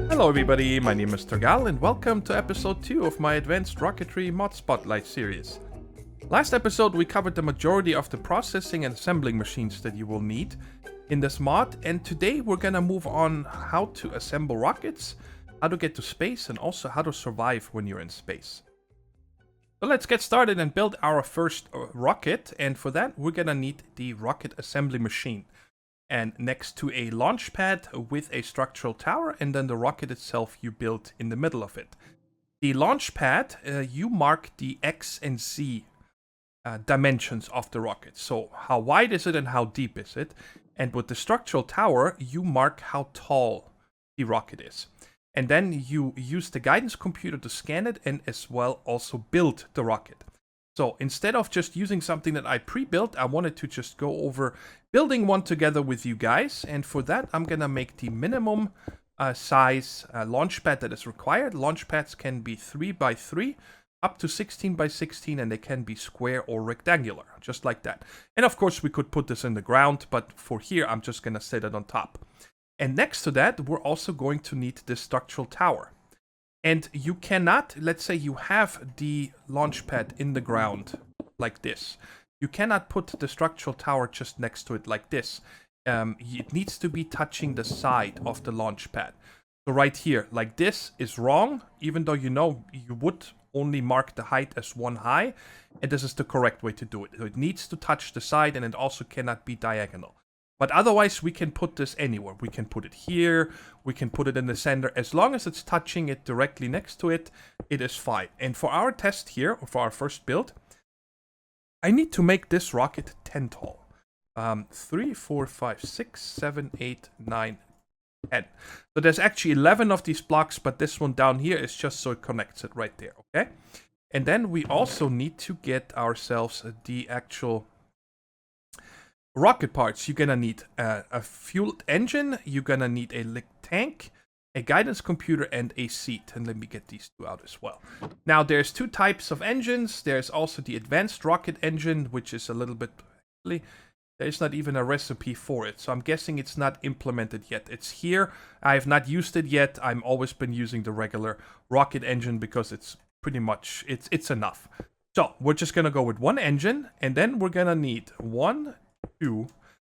Hello everybody, my name is Thorgal and welcome to episode 2 of my Advanced Rocketry Mod Spotlight series. Last episode we covered the majority of the processing and assembling machines that you will need in this mod, and today we're gonna move on how to assemble rockets, how to get to space, and also how to survive when you're in space. So let's get started and build our first rocket, and for that we're gonna need the rocket assembly machine. And next to a launch pad with a structural tower, and then the rocket itself you build in the middle of it. The launch pad, you mark the X and Z dimensions of the rocket. So how wide is it and how deep is it? And with the structural tower, you mark how tall the rocket is. And then you use the guidance computer to scan it and as well also build the rocket. So instead of just using something that I pre-built, I wanted to just go over building one together with you guys. And for that, I'm going to make the minimum size launch pad that is required. Launch pads can be 3 by 3 up to 16 by 16, and they can be square or rectangular, just like that. And of course, we could put this in the ground, but for here, I'm just going to set it on top. And next to that, we're also going to need this structural tower. And you cannot, let's say you have the launch pad in the ground like this. You cannot put the structural tower just next to it like this. It needs to be touching the side of the launch pad. So right here, like this is wrong, even though you know you would only mark the height as 1 high. And this is the correct way to do it. So it needs to touch the side, and it also cannot be diagonal. But otherwise, we can put this anywhere. We can put it here, we can put it in the center. As long as it's touching it directly next to it, it is fine. And for our test here, or for our first build, I need to make this rocket 10 tall. 3, 4, 5, 6, 7, 8, 9, 10. So there's actually 11 of these blocks, but this one down here is just so it connects it right there, okay? And then we also need to get ourselves the actual rocket parts. You're gonna need a fueled engine, you're gonna need a tank, a guidance computer, and a seat. And let me get these two out as well. Now there's 2 types of engines. There's also the advanced rocket engine, which is a little bit, there's not even a recipe for it, so I'm guessing it's not implemented yet. It's here, I have not used it yet. I've always been using the regular rocket engine because it's pretty much, it's enough. So we're just gonna go with 1 engine, and then we're gonna need 1, 2.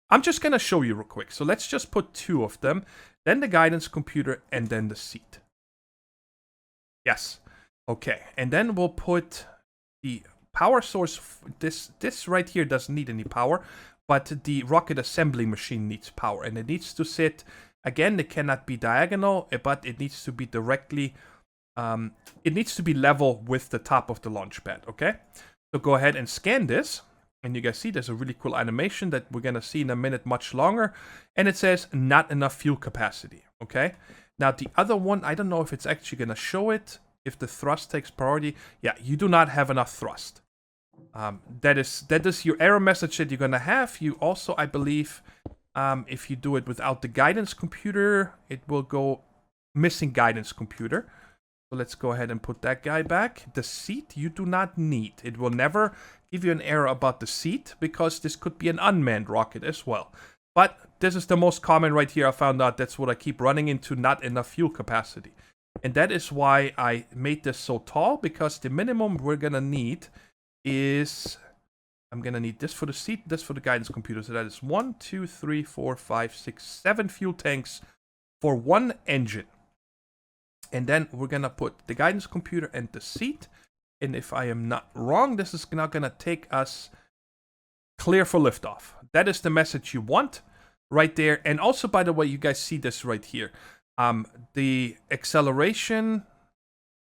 I'm just gonna show you real quick. So let's just put 2 of them, then the guidance computer, and then the seat. Yes. Okay. And then we'll put the power source. This right here doesn't need any power, but the rocket assembly machine needs power, and it needs to sit. Again, it cannot be diagonal, but it needs to be directly. It needs to be level with the top of the launch pad. Okay. So go ahead and scan this. And you guys see there's a really cool animation that we're going to see in a minute, much longer. And it says not enough fuel capacity. Okay. Now the other one, I don't know if it's actually going to show it. If the thrust takes priority. Yeah, you do not have enough thrust. That is your error message that you're going to have. You also, I believe, if you do it without the guidance computer, it will go missing guidance computer. So let's go ahead and put that guy back. The seat you do not need. It will never give you an error about the seat because this could be an unmanned rocket as well. But this is the most common right here. I found out that's what I keep running into, not enough fuel capacity. And that is why I made this so tall, because the minimum we're going to need is, I'm going to need this for the seat, this for the guidance computer. So that is 1, 2, 3, 4, 5, 6, 7 fuel tanks for 1 engine. And then we're going to put the guidance computer and the seat. And if I am not wrong, this is now going to take us clear for liftoff. That is the message you want right there. And also, by the way, you guys see this right here. The acceleration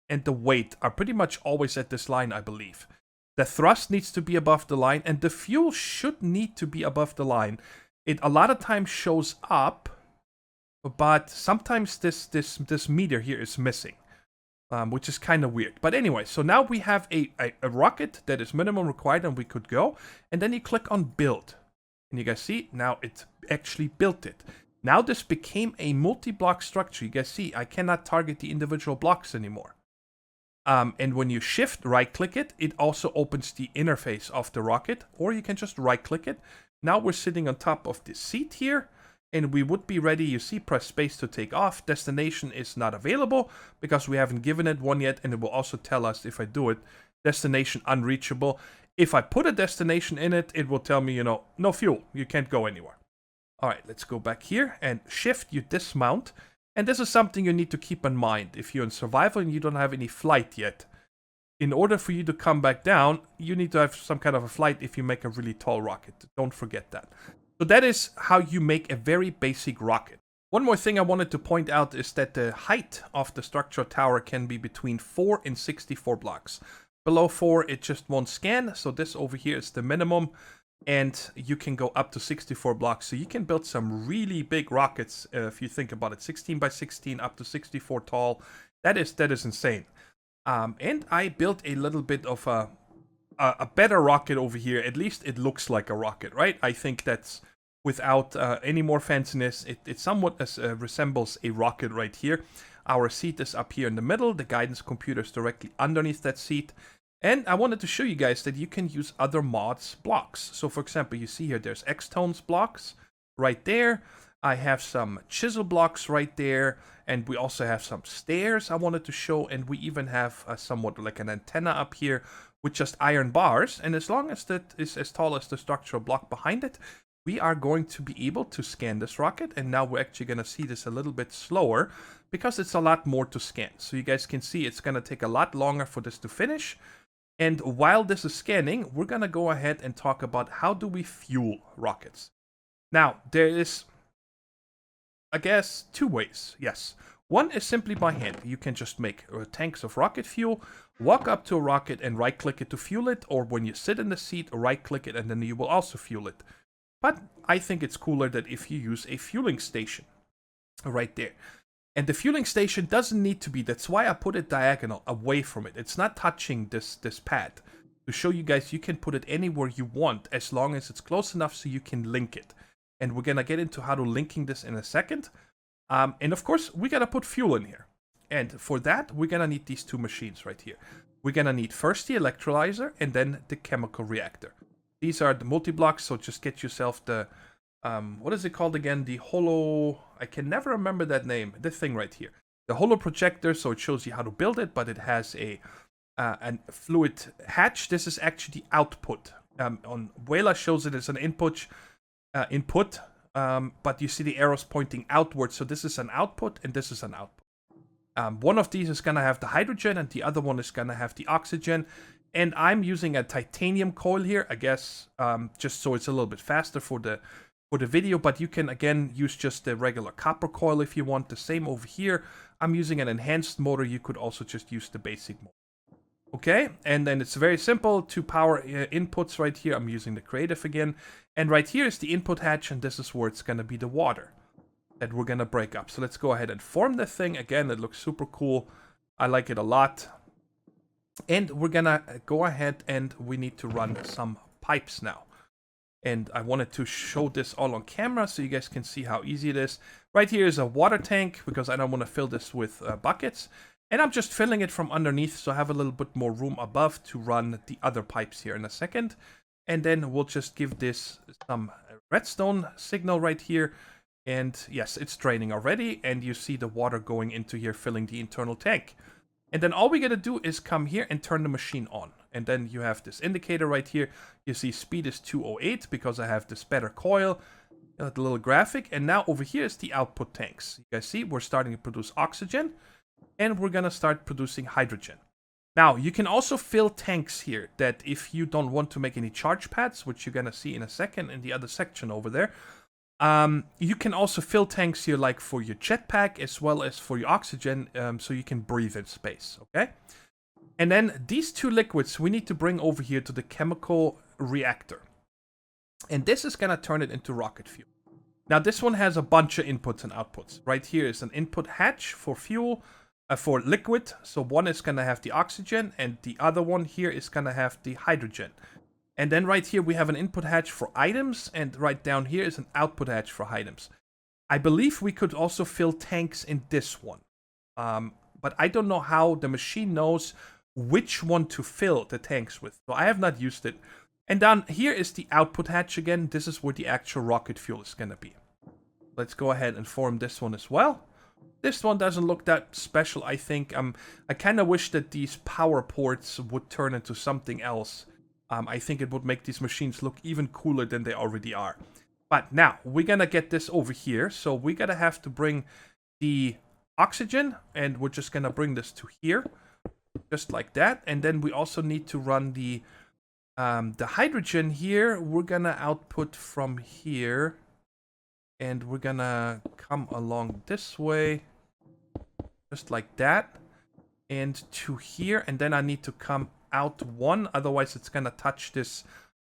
and the weight are pretty much always at this line, I believe. The thrust needs to be above the line, and the fuel should need to be above the line. It a lot of times shows up, but sometimes this meter here is missing, which is kind of weird. But anyway, so now we have a rocket that is minimum required, and we could go. And then you click on build. And you guys see, now it actually built it. Now this became a multi-block structure. You guys see, I cannot target the individual blocks anymore. And when you shift right click it, it also opens the interface of the rocket, or you can just right click it. Now we're sitting on top of the seat here, and we would be ready. You see, press space to take off. Destination is not available because we haven't given it one yet, and it will also tell us if I do it, destination unreachable. If I put a destination in it, it will tell me, you know, no fuel, you can't go anywhere. All right, let's go back here and shift, you dismount. And this is something you need to keep in mind if you're in survival and you don't have any flight yet. In order for you to come back down, you need to have some kind of a flight if you make a really tall rocket. Don't forget that. So that is how you make a very basic rocket. One more thing I wanted to point out is that the height of the structural tower can be between 4 and 64 blocks. Below 4, it just won't scan, so this over here is the minimum, and you can go up to 64 blocks. So you can build some really big rockets if you think about it. 16 by 16 up to 64 tall. That is insane. And I built a little bit of a better rocket over here. At least it looks like a rocket, right? I think that's without any more fanciness. It somewhat resembles a rocket right here. Our seat is up here in the middle. The guidance computer is directly underneath that seat. And I wanted to show you guys that you can use other mods blocks. So for example, you see here there's X-Tones blocks right there. I have some chisel blocks right there. And we also have some stairs I wanted to show. And we even have somewhat like an antenna up here with just iron bars. And as long as that is as tall as the structural block behind it, we are going to be able to scan this rocket. And now we're actually going to see this a little bit slower because it's a lot more to scan. So you guys can see it's going to take a lot longer for this to finish. And while this is scanning, we're going to go ahead and talk about how do we fuel rockets. Now, there is, I guess, 2 ways. Yes. One is simply by hand. You can just make tanks of rocket fuel, walk up to a rocket and right-click it to fuel it, or when you sit in the seat, right-click it and then you will also fuel it. But I think it's cooler that if you use a fueling station right there. And the fueling station doesn't need to be, that's why I put it diagonal away from it. It's not touching this pad. To show you guys, you can put it anywhere you want as long as it's close enough so you can link it. And we're going to get into how to linking this in a second. And of course, we got to put fuel in here. And for that, we're going to need these 2 machines right here. We're going to need first the electrolyzer and then the chemical reactor. These are the multi-blocks, so just get yourself the... what is it called again? The holo... I can never remember that name. This thing right here. The holo projector, so it shows you how to build it, but it has a fluid hatch. This is actually the output. On Wayla shows it as an input, but you see the arrows pointing outwards. So this is an output, and this is an output. One of these is going to have the hydrogen, and the other one is going to have the oxygen. And I'm using a titanium coil here, I guess, just so it's a little bit faster for the video, but you can again use just the regular copper coil if you want. The same over here. I'm using an enhanced motor. You could also just use the basic motor. Okay, and then it's very simple to power inputs right here. I'm using the creative again. And right here is the input hatch, and this is where it's going to be the water that we're going to break up. So let's go ahead and form the thing. Again, it looks super cool. I like it a lot. And we're going to go ahead and we need to run some pipes now. And I wanted to show this all on camera so you guys can see how easy it is. Right here is a water tank because I don't want to fill this with buckets. And I'm just filling it from underneath so I have a little bit more room above to run the other pipes here in a second. And then we'll just give this some redstone signal right here. And yes, it's draining already. And you see the water going into here filling the internal tank. And then all we got to do is come here and turn the machine on. And then you have this indicator right here. You see speed is 208 because I have this better coil. The little graphic. And now over here is the output tanks. You guys see we're starting to produce oxygen. And we're going to start producing hydrogen. Now, you can also fill tanks here that if you don't want to make any charge pads, which you're going to see in a second in the other section over there, you can also fill tanks here like for your jetpack as well as for your oxygen so you can breathe in space, okay? And then these 2 liquids we need to bring over here to the chemical reactor. And this is going to turn it into rocket fuel. Now, this one has a bunch of inputs and outputs. Right here is an input hatch for fuel, for liquid. So one is going to have the oxygen and the other one here is going to have the hydrogen. And then right here we have an input hatch for items, and right down here is an output hatch for items. I believe we could also fill tanks in this one. But I don't know how the machine knows which one to fill the tanks with. So I have not used it. And down here is the output hatch again. This is where the actual rocket fuel is going to be. Let's go ahead and form this one as well. This one doesn't look that special, I think. I kind of wish that these power ports would turn into something else. I think it would make these machines look even cooler than they already are. But now, we're going to get this over here. So we're going to have to bring the oxygen, and we're just going to bring this to here. Just like that. And then we also need to run the hydrogen here. We're going to output from here. And we're going to come along this way. Just like that. And to here. And then I need to come out one. Otherwise, it's going to touch this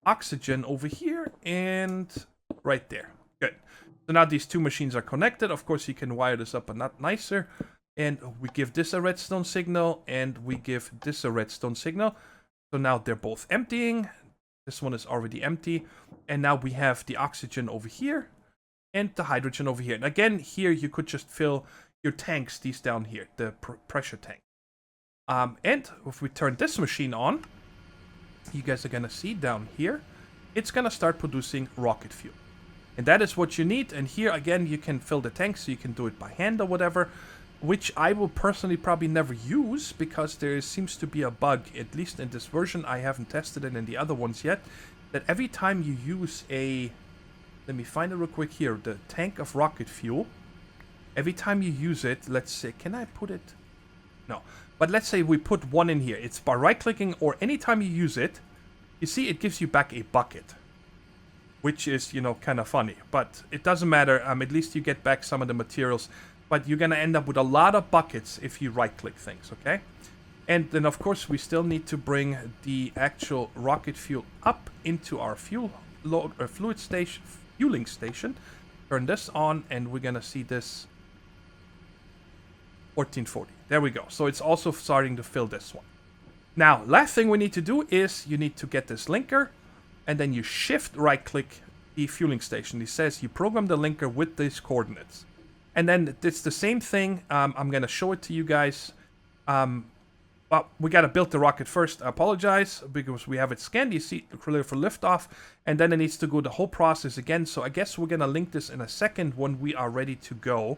oxygen over here. And right there. Good. So now these two machines are connected. Of course, you can wire this up a lot nicer. And we give this a redstone signal, and we give this a redstone signal. So now they're both emptying. This one is already empty. And now we have the oxygen over here, and the hydrogen over here. And again, here you could just fill your tanks, these down here, the pressure tank. And if we turn this machine on, you guys are going to see down here, it's going to start producing rocket fuel. And that is what you need. And here, again, you can fill the tanks, so you can do it by hand or whatever. Which I will personally probably never use, because there seems to be a bug, at least in this version. I haven't tested it in the other ones yet, that every time you use a, let me find it real quick here, the tank of rocket fuel, every time you use it, let's say, can I put it? No, but let's say we put one in here. It's by right-clicking, or anytime you use it, you see it gives you back a bucket, which is, you know, kind of funny, but it doesn't matter. At least you get back some of the materials. But you're going to end up with a lot of buckets if you right-click things, okay? And then, of course, we still need to bring the actual rocket fuel up into our fueling station. Turn this on, and we're going to see this 1440. There we go. So it's also starting to fill this one. Now, last thing we need to do is you need to get this linker, and then you shift right-click the fueling station. It says you program the linker with these coordinates. And then it's the same thing. I'm going to show it to you guys. But we got to build the rocket first. I apologize, because we have it scanned. You see, clear for liftoff. And then it needs to go the whole process again. So I guess we're going to link this in a second when we are ready to go.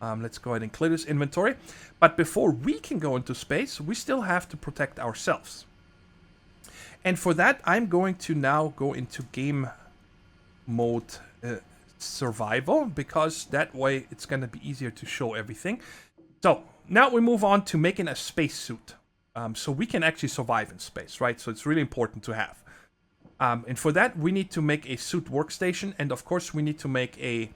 Let's go ahead and clear this inventory. But before we can go into space, we still have to protect ourselves. And for that, I'm going to now go into game mode survival, because that way it's going to be easier to show everything. So now we move on to making a spacesuit, so we can actually survive in space, right? So it's really important to have. And for that, we need to make a suit workstation, and of course we need to make a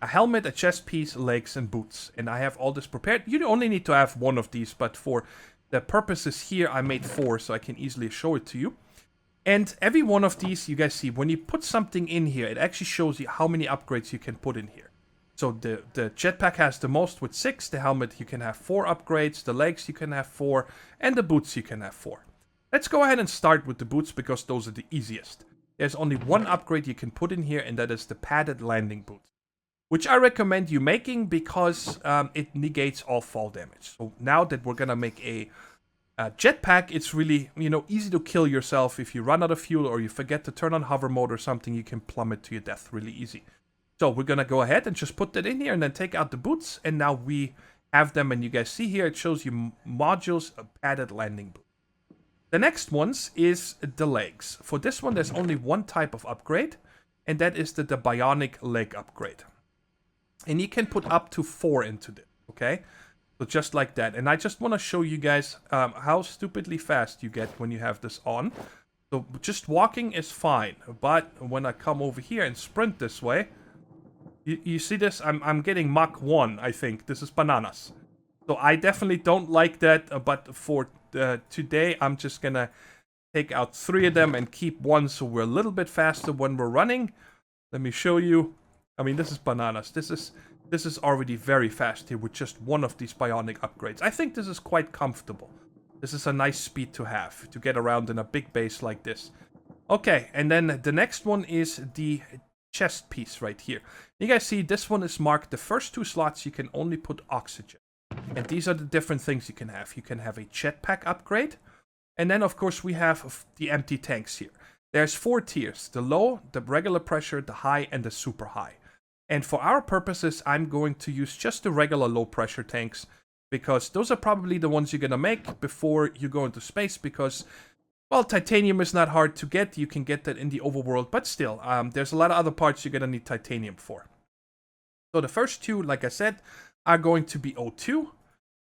helmet, a chest piece, legs, and boots. And I have all this prepared. You only need to have one of these, but for the purposes here, I made 4, so I can easily show it to you. And every one of these, you guys see, when you put something in here, it actually shows you how many upgrades you can put in here. So the jetpack has the most with 6, the helmet you can have 4 upgrades, the legs you can have 4, and the boots you can have 4. Let's go ahead and start with the boots, because those are the easiest. There's only one upgrade you can put in here, and that is the padded landing boots, which I recommend you making, because it negates all fall damage. So now that we're gonna make a jetpack, it's really, you know, easy to kill yourself. If you run out of fuel or you forget to turn on hover mode or something, you can plummet to your death really easy. So we're gonna go ahead and just put that in here and then take out the boots, and now we have them. And you guys see here, it shows you modules of padded landing boots. The next ones is the legs. For this one, there's only one type of upgrade, and that is the bionic leg upgrade. And you can put up to 4 into this, okay? So just like that. And I just want to show you guys how stupidly fast you get when you have this on. So just walking is fine. But when I come over here and sprint this way, you see this? I'm getting Mach 1, I think. This is bananas. So I definitely don't like that. But for today, I'm just going to take out 3 of them and keep 1, so we're a little bit faster when we're running. Let me show you. I mean, this is bananas. This is already very fast here with just one of these bionic upgrades. I think this is quite comfortable. This is a nice speed to have, to get around in a big base like this. Okay, and then the next one is the chest piece right here. You guys see, this one is marked. The first 2 slots, you can only put oxygen. And these are the different things you can have. You can have a jetpack upgrade, And then, of course, we have the empty tanks here. There's 4 tiers: the low, the regular pressure, the high, and the super high. And for our purposes, I'm going to use just the regular low pressure tanks, because those are probably the ones you're going to make before you go into space, because, well, titanium is not hard to get. You can get that in the overworld, but still, there's a lot of other parts you're going to need titanium for. So the first 2, like I said, are going to be O2.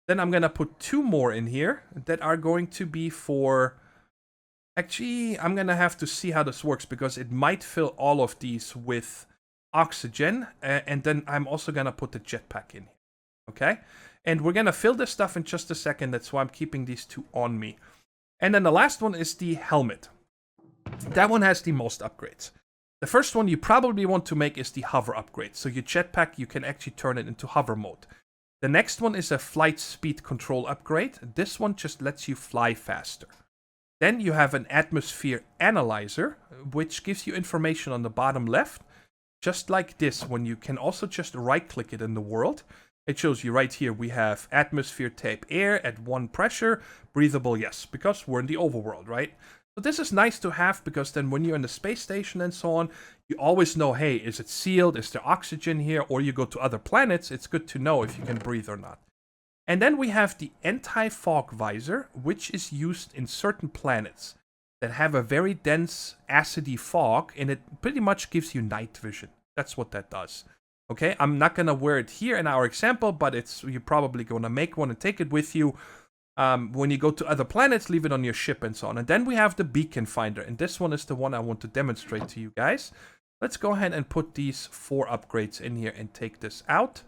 Then I'm going to put 2 more in here that are going to be for... Actually, I'm going to have to see how this works, because it might fill all of these with oxygen. And then I'm also going to put the jetpack in here. Okay? And we're going to fill this stuff in just a second. That's why I'm keeping these 2 on me. And then the last one is the helmet. That one has the most upgrades. The first one you probably want to make is the hover upgrade. So your jetpack, you can actually turn it into hover mode. The next one is a flight speed control upgrade. This one just lets you fly faster. Then you have an atmosphere analyzer, which gives you information on the bottom left, just like this, when you can also just right-click it in the world. It shows you right here, we have atmosphere type air at 1 pressure, breathable, yes, because we're in the overworld, right? So this is nice to have, because then when you're in the space station and so on, you always know, hey, is it sealed? Is there oxygen here? Or you go to other planets, it's good to know if you can breathe or not. And then we have the anti-fog visor, which is used in certain planets that have a very dense, acidy fog, and it pretty much gives you night vision. That's what that does. Okay, I'm not going to wear it here in our example, but you're probably going to make one and take it with you. When you go to other planets, leave it on your ship and so on. And then we have the beacon finder, and this one is the one I want to demonstrate to you guys. Let's go ahead and put these 4 upgrades in here and take this out.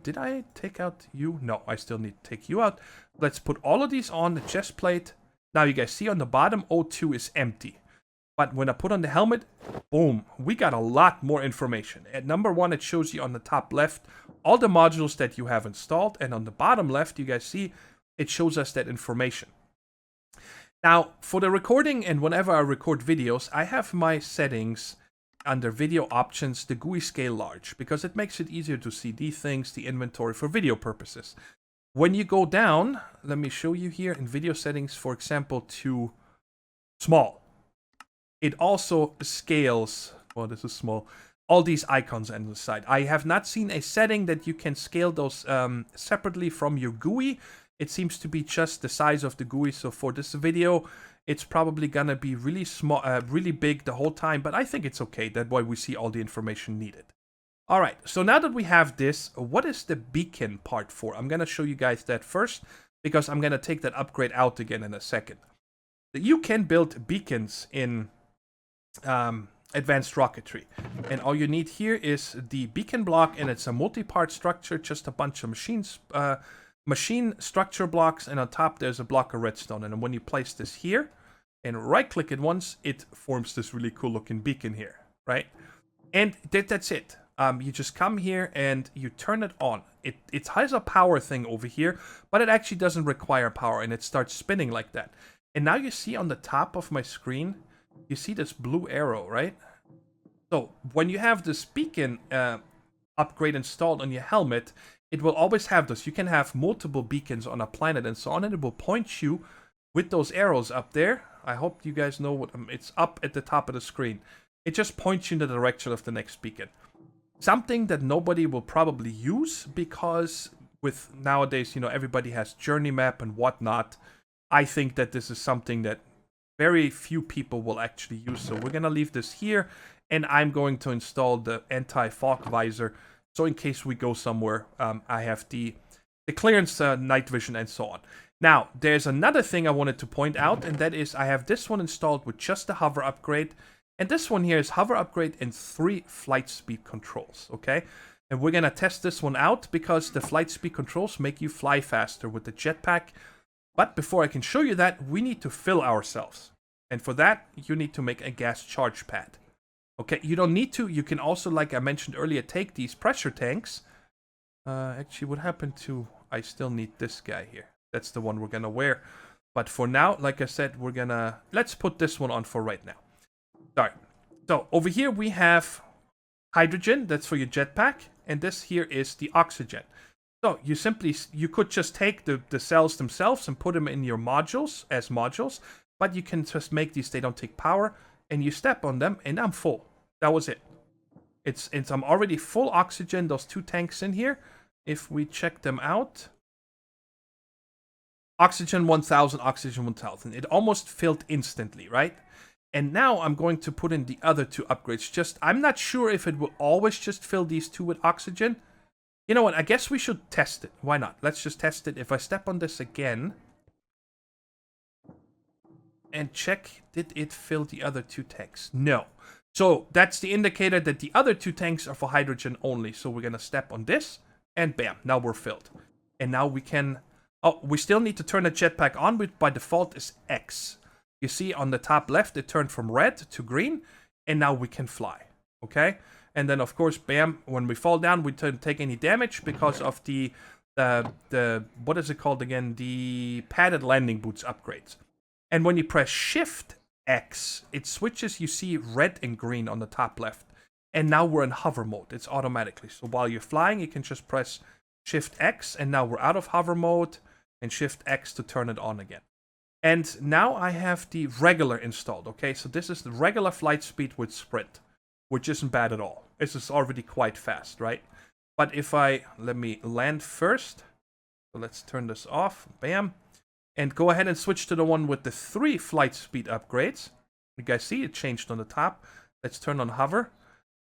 Did I take out you? No, I still need to take you out. Let's put all of these on the chest plate. Now you guys see on the bottom, O2 is empty. But when I put on the helmet, boom, we got a lot more information. At number 1, it shows you on the top left all the modules that you have installed. And on the bottom left, you guys see, it shows us that information. Now, for the recording and whenever I record videos, I have my settings under video options, the GUI scale large, because it makes it easier to see these things, the inventory for video purposes. When you go down, let me show you here in video settings, for example, to small. It also scales, well, this is small, all these icons on the side. I have not seen a setting that you can scale those separately from your GUI. It seems to be just the size of the GUI. So for this video, it's probably gonna be really small, really big the whole time. But I think it's okay. That way we see all the information needed. All right. So now that we have this, what is the beacon part for? I'm gonna show you guys that first, because I'm gonna take that upgrade out again in a second. You can build beacons in advanced rocketry, and all you need here is the beacon block, and it's a multi-part structure, just a bunch of machine structure blocks, and on top there's a block of redstone. And when you place this here and right click it once, it forms this really cool looking beacon here, right? And that's it. You just come here and you turn it on. It has a power thing over here, but it actually doesn't require power, and it starts spinning like that. And now you see on the top of my screen, you see this blue arrow, right? So when you have this beacon upgrade installed on your helmet, it will always have this. You can have multiple beacons on a planet and so on, and it will point you with those arrows up there. I hope you guys know what it's up at the top of the screen. It just points you in the direction of the next beacon. Something that nobody will probably use, because with nowadays, you know, everybody has journey map and whatnot. I think that this is something that very few people will actually use. So we're going to leave this here, and I'm going to install the anti-fog visor. So in case we go somewhere, I have the clearance, night vision, and so on. Now, there's another thing I wanted to point out, and that is I have this one installed with just the hover upgrade. And this one here is hover upgrade and 3 flight speed controls, okay? And we're going to test this one out, because the flight speed controls make you fly faster with the jetpack. But before I can show you that, we need to fill ourselves. And for that, you need to make a gas charge pad. Okay, you don't need to. You can also, like I mentioned earlier, take these pressure tanks. Actually, what happened to... I still need this guy here. That's the one we're going to wear. But for now, like I said, we're going to... Let's put this one on for right now. Sorry. So, over here we have hydrogen. That's for your jetpack. And this here is the oxygen. So you could just take the cells themselves and put them in your modules as modules, but you can just make these, they don't take power, and you step on them, and I'm full. That was it. I'm already full oxygen, those 2 tanks in here. If we check them out, oxygen 1000, oxygen 1000. It almost filled instantly, right? And now I'm going to put in the other 2 upgrades. I'm not sure if it will always just fill these 2 with oxygen. You know what? I guess we should test it. Why not? Let's just test it. If I step on this again and check, did it fill the other 2 tanks? No. So that's the indicator that the other 2 tanks are for hydrogen only. So we're going to step on this and bam, now we're filled. And now we can... Oh, we still need to turn the jetpack on, which by default is X. You see on the top left, it turned from red to green, and now we can fly, okay? And then, of course, bam, when we fall down, we don't take any damage because of the what is it called again? The padded landing boots upgrades. And when you press Shift X, it switches, you see red and green on the top left. And now we're in hover mode, it's automatically. So while you're flying, you can just press Shift X, and now we're out of hover mode, and Shift X to turn it on again. And now I have the regular installed, okay? So this is the regular flight speed with sprint, which isn't bad at all. This is already quite fast, right? But if let me land first. So let's turn this off, bam. And go ahead and switch to the one with the 3 flight speed upgrades. You guys see it changed on the top. Let's turn on hover.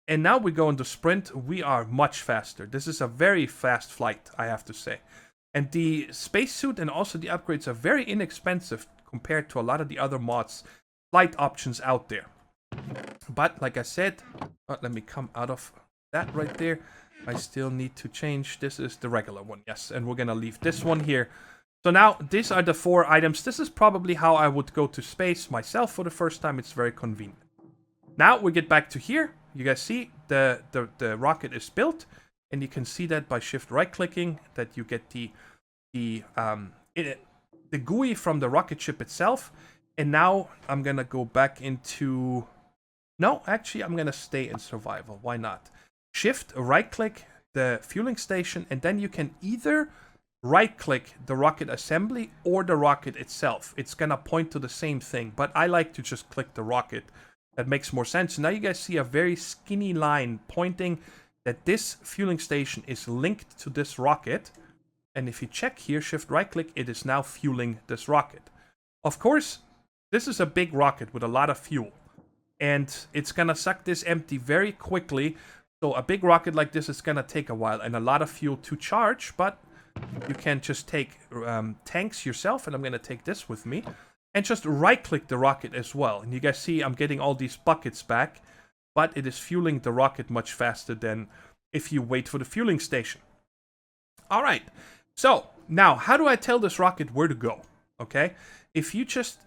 And now we go into sprint. We are much faster. This is a very fast flight, I have to say. And the spacesuit and also the upgrades are very inexpensive compared to a lot of the other mods, flight options out there. But like I said, let me come out of that right there. I still need to change. This is the regular one, yes. And we're going to leave this one here. So now these are the 4 items. This is probably how I would go to space myself for the first time. It's very convenient. Now we get back to here. You guys see the rocket is built. And you can see that by shift right clicking that you get the GUI from the rocket ship itself. And now I'm gonna go back into... No, actually I'm gonna stay in survival. Why not? Shift right click the fueling station, and then you can either right click the rocket assembly or the rocket itself. It's gonna point to the same thing, but I like to just click the rocket. That makes more sense. Now you guys see a very skinny line pointing that this fueling station is linked to this rocket. And if you check here, shift right click, it is now fueling this rocket. Of course, this is a big rocket with a lot of fuel. And it's gonna suck this empty very quickly. So a big rocket like this is gonna take a while and a lot of fuel to charge. But you can just take tanks yourself. And I'm gonna take this with me. And just right click the rocket as well. And you guys see I'm getting all these buckets back. But it is fueling the rocket much faster than if you wait for the fueling station. All right, so now how do I tell this rocket where to go? Okay, if you just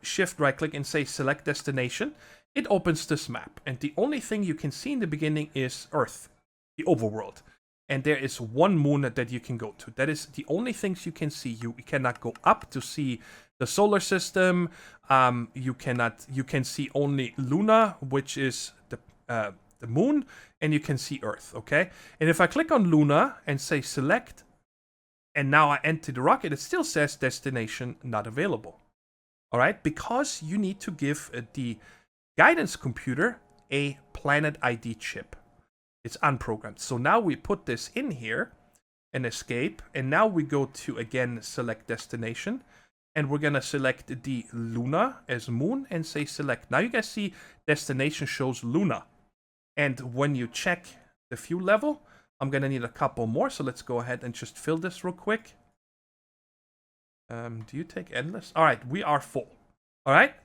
shift right click and say select destination, it opens this map. And the only thing you can see in the beginning is Earth, the overworld. And there is 1 moon that you can go to. That is the only things you can see. You cannot go up to see the solar system. You can see only Lunar, which is the moon, and you can see Earth, okay? And if I click on Lunar and say select, and now I enter the rocket, it still says destination not available. All right, because you need to give the guidance computer a planet ID chip. It's unprogrammed. So now we put this in here and escape, and now we go to again select destination. And we're going to select the Lunar as moon and say select. Now you guys see destination shows Lunar. And when you check the fuel level, I'm going to need a couple more. So let's go ahead and just fill this real quick. Do you take endless? All right, we are full. All right.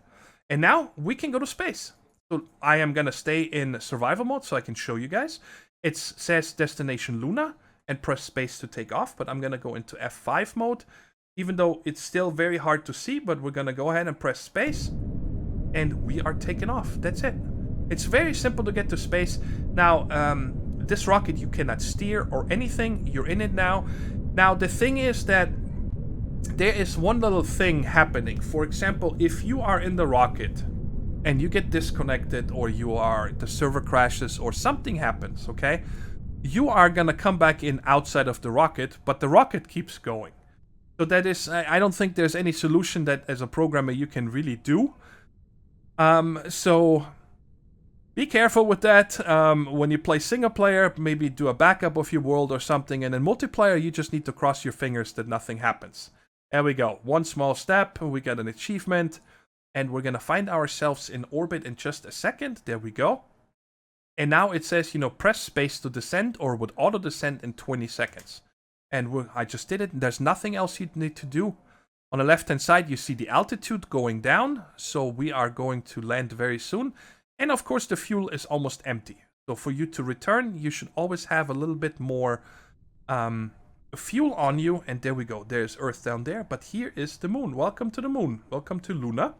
And now we can go to space. So I am going to stay in survival mode so I can show you guys. It says destination Lunar and press space to take off. But I'm going to go into F5 mode. Even though it's still very hard to see, but we're going to go ahead and press space. And we are taking off. That's it. It's very simple to get to space. Now, this rocket you cannot steer or anything. You're in it now. Now, the thing is that there is one little thing happening. For example, if you are in the rocket and you get disconnected or the server crashes or something happens, okay? you are gonna come back in outside of the rocket, but the rocket keeps going. So that is, I don't think there's any solution that as a programmer you can really do. So be careful with that. When you play single player, maybe do a backup of your world or something, and in multiplayer you just need to cross your fingers that nothing happens. There we go. One small step, we got an achievement, and we're gonna find ourselves in orbit in just a second. There we go. And now it says, press space to descend or would auto descend in 20 seconds. And I just did it. There's nothing else you need to do. On the left hand side, you see the altitude going down. So we are going to land very soon. And of course, the fuel is almost empty. So for you to return, you should always have a little bit more fuel on you. And there we go. There's Earth down there. But here is the moon. Welcome to the moon. Welcome to Lunar.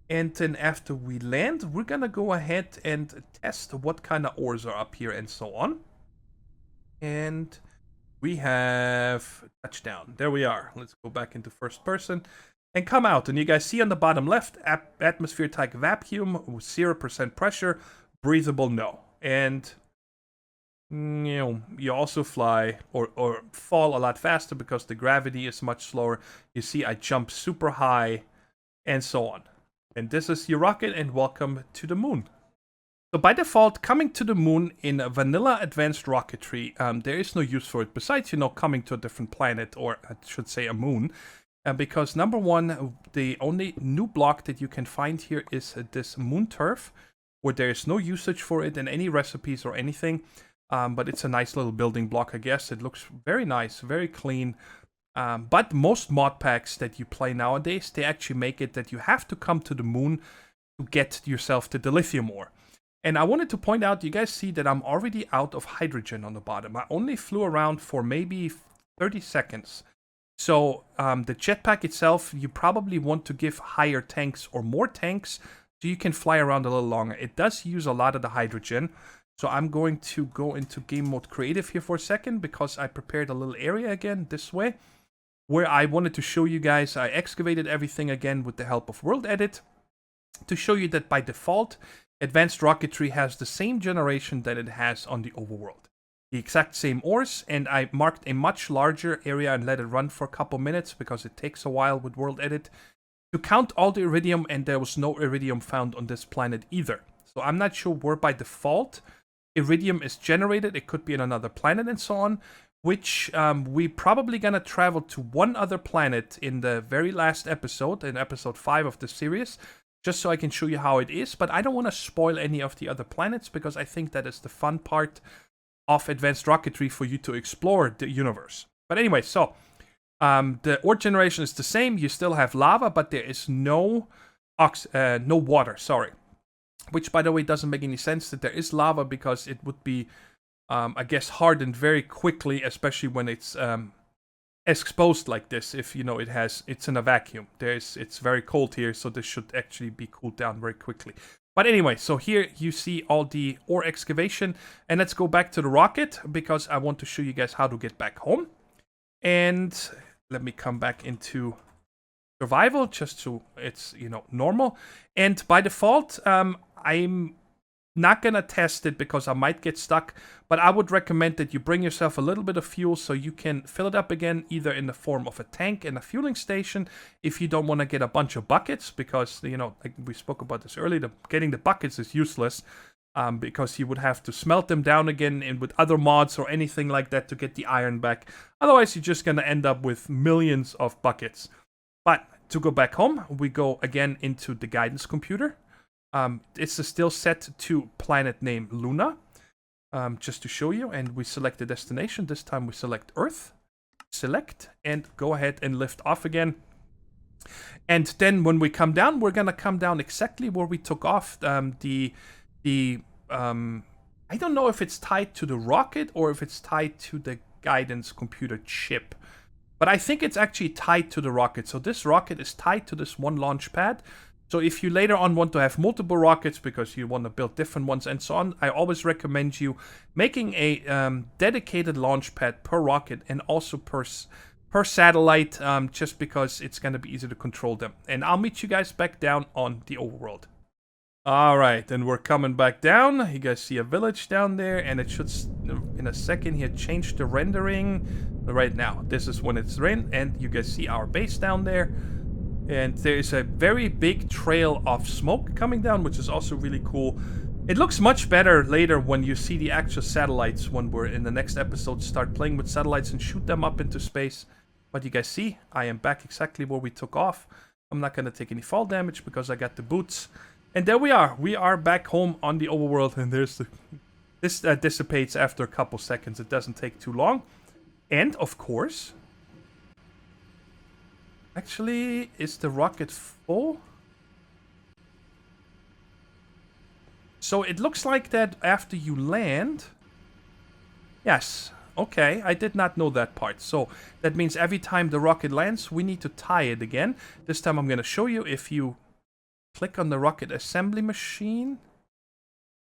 And then after we land, we're gonna go ahead and test what kind of ores are up here and so on. And we have touchdown. There we are. Let's go back into first person and come out. And you guys see on the bottom left, atmosphere type vacuum with 0% pressure, breathable no. And you also fly or fall a lot faster because the gravity is much slower. You see I jump super high and so on. And this is your rocket, and welcome to the moon. So by default, coming to the moon in vanilla advanced rocketry, there is no use for it besides, coming to a different planet, or I should say a moon. Because number one, the only new block that you can find here is this moon turf, where there is no usage for it in any recipes or anything. But it's a nice little building block, I guess. It looks very nice, very clean. But most mod packs that you play nowadays, they actually make it that you have to come to the moon to get yourself to the lithium ore. And I wanted to point out, you guys see that I'm already out of hydrogen on the bottom. I only flew around for maybe 30 seconds. So the jetpack itself, you probably want to give higher tanks or more tanks so you can fly around a little longer. It does use a lot of the hydrogen. So I'm going to go into game mode creative here for a second because I prepared a little area again this way, where I wanted to show you guys, I excavated everything again with the help of World Edit to show you that by default, Advanced Rocketry has the same generation that it has on the overworld. The exact same ores, and I marked a much larger area and let it run for a couple minutes because it takes a while with World Edit to count all the iridium, and there was no iridium found on this planet either. So I'm not sure where by default iridium is generated. It could be on another planet and so on, which we probably gonna travel to one other planet in the very last episode, in episode 5 of the series, just so I can show you how it is. But I don't want to spoil any of the other planets because I think that is the fun part of Advanced Rocketry for you to explore the universe. But anyway, so the ore generation is the same. You still have lava, but there is no water, sorry. Which, by the way, doesn't make any sense that there is lava because it would be I guess hardened very quickly, especially when it's exposed like this. If it's in a vacuum. It's very cold here, so this should actually be cooled down very quickly. But anyway, so here you see all the ore excavation, and let's go back to the rocket because I want to show you guys how to get back home. And let me come back into survival just so it's normal. And by default, I'm not gonna test it because I might get stuck, but I would recommend that you bring yourself a little bit of fuel so you can fill it up again, either in the form of a tank and a fueling station if you don't want to get a bunch of buckets, because like we spoke about this earlier, getting the buckets is useless because you would have to smelt them down again and with other mods or anything like that to get the iron back. Otherwise you're just gonna end up with millions of buckets. But to go back home, we go again into the guidance computer. It's still set to planet name Lunar, just to show you, and we select the destination. This time we select Earth, select, and go ahead and lift off again. And then when we come down, we're gonna come down exactly where we took off. I don't know if it's tied to the rocket or if it's tied to the guidance computer chip, but I think it's actually tied to the rocket. So this rocket is tied to this one launch pad. So if you later on want to have multiple rockets because you want to build different ones and so on, I always recommend you making a dedicated launch pad per rocket and also per satellite, just because it's going to be easy to control them. And I'll meet you guys back down on the overworld. Alright, and we're coming back down. You guys see a village down there, and it should, in a second here, change the rendering. Right now, this is when it's in, and you guys see our base down there. And there's a very big trail of smoke coming down, which is also really cool. It looks much better later when you see the actual satellites, when we're in the next episode start playing with satellites and shoot them up into space. But you guys see, I am back exactly where we took off. I'm not going to take any fall damage because I got the boots. And there we are. We are back home on the overworld, and there's the... This dissipates after a couple seconds. It doesn't take too long. And, of course... Actually, is the rocket full? So it looks like that after you land... Yes. Okay, I did not know that part. So that means every time the rocket lands, we need to tie it again. This time I'm going to show you. If you click on the rocket assembly machine...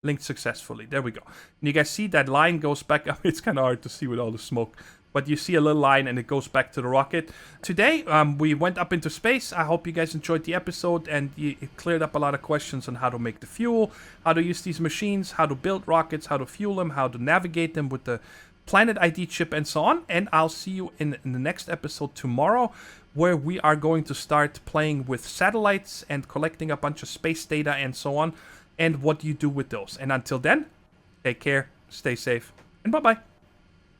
Linked successfully. There we go. And you guys see that line goes back up. It's kind of hard to see with all the smoke. But you see a little line and it goes back to the rocket. Today, we went up into space. I hope you guys enjoyed the episode and it cleared up a lot of questions on how to make the fuel, how to use these machines, how to build rockets, how to fuel them, how to navigate them with the Planet ID chip and so on. And I'll see you in the next episode tomorrow, where we are going to start playing with satellites and collecting a bunch of space data and so on, and what you do with those. And until then, take care, stay safe, and bye-bye.